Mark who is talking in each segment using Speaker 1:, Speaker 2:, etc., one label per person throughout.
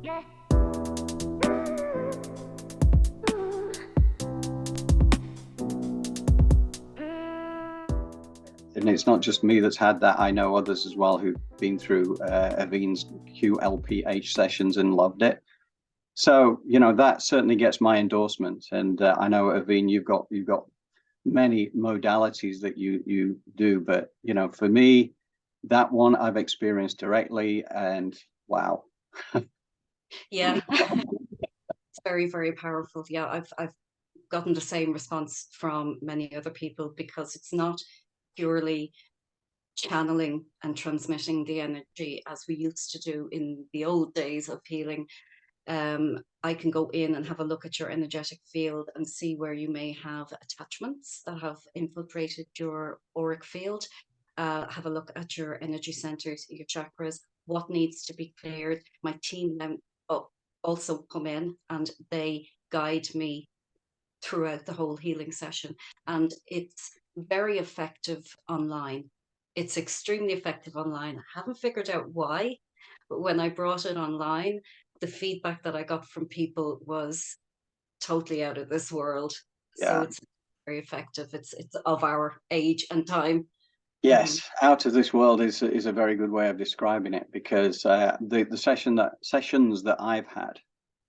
Speaker 1: And it's not just me that's had that. I know others as well who've been through Aoibhinn's QLPH sessions and loved it. So, that certainly gets my endorsement. And I know, Aoibhinn, you've got many modalities that you do, but for me, that one I've experienced directly, and wow.
Speaker 2: Yeah. It's very, very powerful. Yeah, I've gotten the same response from many other people, because it's not purely channeling and transmitting the energy as we used to do in the old days of healing. I can go in and have a look at your energetic field and see where you may have attachments that have infiltrated your auric field. Have a look at your energy centers, your chakras, what needs to be cleared. My team then also come in and they guide me throughout the whole healing session. And it's very effective online. It's extremely effective online. I haven't figured out why, but when I brought it online, the feedback that I got from people was totally out of this world. So
Speaker 1: Yeah.
Speaker 2: it's very effective. It's of our age and time.
Speaker 1: Yes, out of this world is a very good way of describing it, because the sessions that I've had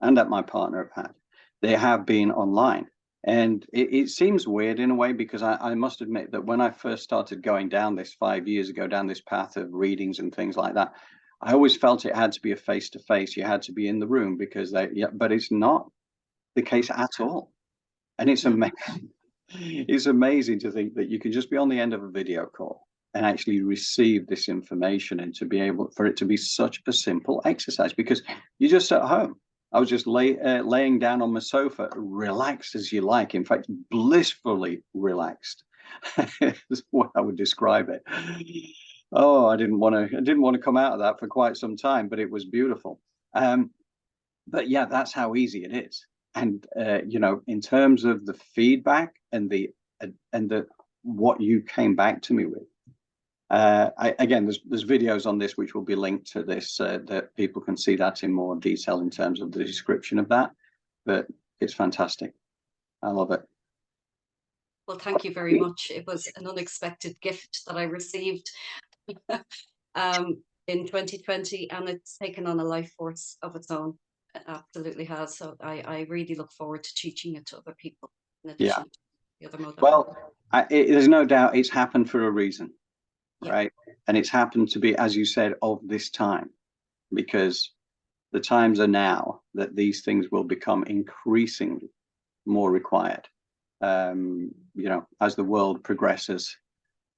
Speaker 1: and that my partner have had, they have been online. And it seems weird in a way, because I must admit that when I first started going down this 5 years ago, down this path of readings and things like that, I always felt it had to be a face-to-face. You had to be in the room, because but it's not the case at all. And it's amazing. It's amazing to think that you can just be on the end of a video call and actually receive this information, and to be able for it to be such a simple exercise, because you're just at home. I was just laying down on my sofa, relaxed as you like. In fact, blissfully relaxed. Is what I would describe it. Oh, I didn't want to come out of that for quite some time, but it was beautiful. But yeah, that's how easy it is. And in terms of the feedback and the what you came back to me with, again, there's videos on this which will be linked to this, that people can see that in more detail in terms of the description of that. But it's fantastic. I love it.
Speaker 2: Well, thank you very much. It was an unexpected gift that I received in 2020, and it's taken on a life force of its own. It absolutely has. So I really look forward to teaching it to other people in addition to the other modalities.
Speaker 1: Well, there's no doubt it's happened for a reason, right?
Speaker 2: Yeah.
Speaker 1: And it's happened to be, as you said, of this time, because the times are now that these things will become increasingly more required. As the world progresses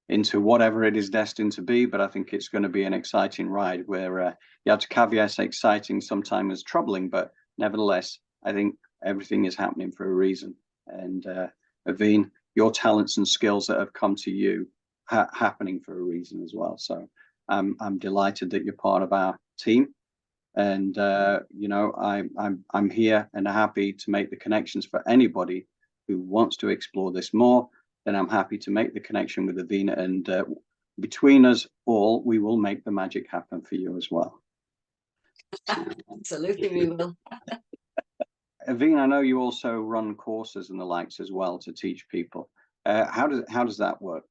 Speaker 1: into whatever it is destined to be. But I think it's going to be an exciting ride, where you have to caveat exciting sometimes as troubling, but nevertheless, I think everything is happening for a reason. And Aoibhinn, your talents and skills that have come to you happening for a reason as well. So I'm delighted that you're part of our team. And I'm here and happy to make the connections for anybody who wants to explore this more. Then I'm happy to make the connection with Aoibhinn, and between us all, we will make the magic happen for you as well.
Speaker 2: Absolutely, we will.
Speaker 1: Aoibhinn, I know you also run courses and the likes as well to teach people. How does that work?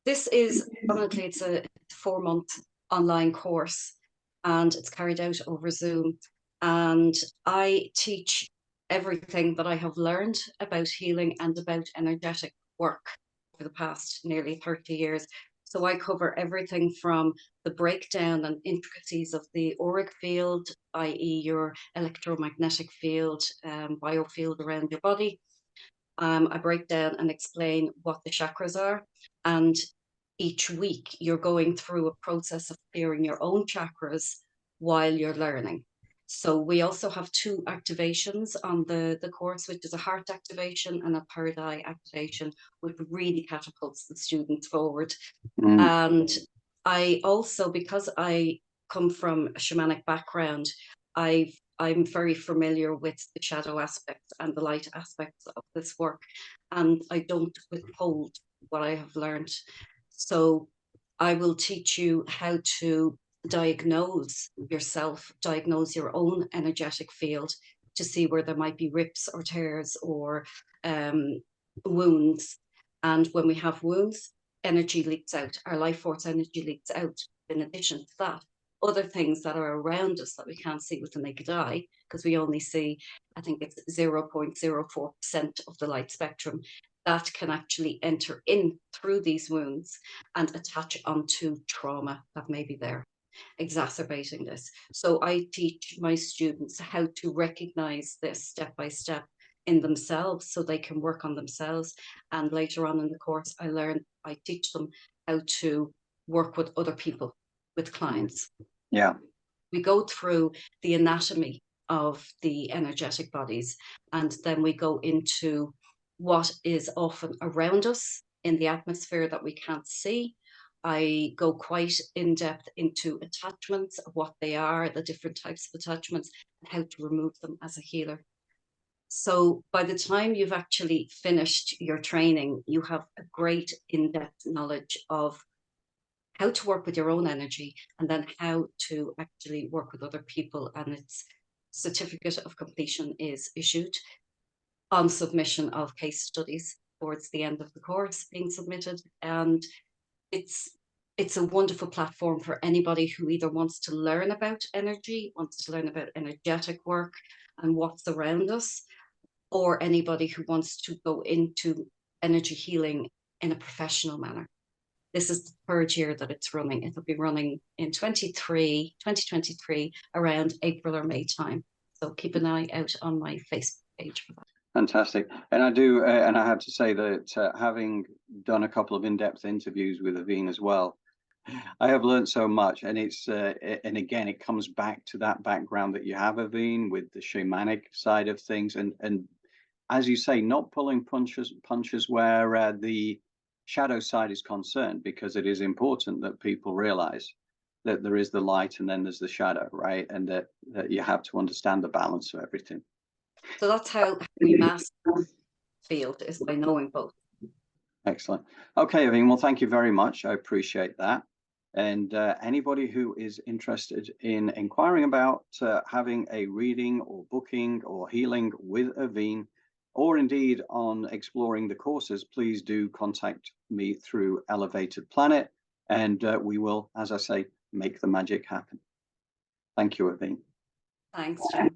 Speaker 2: This is honestly, it's a 4-month online course, and it's carried out over Zoom. And I teach everything that I have learned about healing and about energetic work for the past nearly 30 years. So I cover everything from the breakdown and intricacies of the auric field, i.e. your electromagnetic field, biofield around your body. I break down and explain what the chakras are. And each week you're going through a process of clearing your own chakras while you're learning. So we also have 2 activations on the course, which is a heart activation and a third eye activation, which really catapults the students forward. And I also, because I come from a shamanic background, I'm very familiar with the shadow aspects and the light aspects of this work, and I don't withhold what I have learned. So I will teach you how to diagnose yourself, diagnose your own energetic field to see where there might be rips or tears or wounds. And when we have wounds, energy leaks out, our life force energy leaks out. In addition to that, other things that are around us that we can't see with the naked eye, because we only see, I think it's 0.04% of the light spectrum, that can actually enter in through these wounds and attach onto trauma that may be there, exacerbating this. So I teach my students how to recognize this step by step in themselves so they can work on themselves. And later on in the course, I teach them how to work with other people, with clients.
Speaker 1: Yeah.
Speaker 2: We go through the anatomy of the energetic bodies, and then we go into what is often around us in the atmosphere that we can't see. I go quite in depth into attachments, of what they are, the different types of attachments, and how to remove them as a healer. So by the time you've actually finished your training, you have a great in-depth knowledge of how to work with your own energy, and then how to actually work with other people. And its certificate of completion is issued on submission of case studies towards the end of the course being submitted. And it's a wonderful platform for anybody who either wants to learn about energy, wants to learn about energetic work and what's around us, or anybody who wants to go into energy healing in a professional manner. This is the third year that it's running. It'll be running in 2023, around April or May time. So keep an eye out on my Facebook page for that.
Speaker 1: Fantastic. And I do, and I have to say that having done a couple of in-depth interviews with Aoibhinn as well, I have learned so much. And it's, and again, it comes back to that background that you have, Aoibhinn, with the shamanic side of things. And as you say, not pulling punches where the shadow side is concerned, because it is important that people realize that there is the light and then there's the shadow, right? And that you have to understand the balance of everything.
Speaker 2: So that's how we master the field, is by knowing both.
Speaker 1: Excellent. Okay, Aoibhinn, well, thank you very much. I appreciate that. And anybody who is interested in inquiring about having a reading or booking or healing with Aoibhinn, or indeed on exploring the courses, please do contact me through Elevated Planet, and we will, as I say, make the magic happen. Thank you, Aoibhinn.
Speaker 2: Thanks, Jim.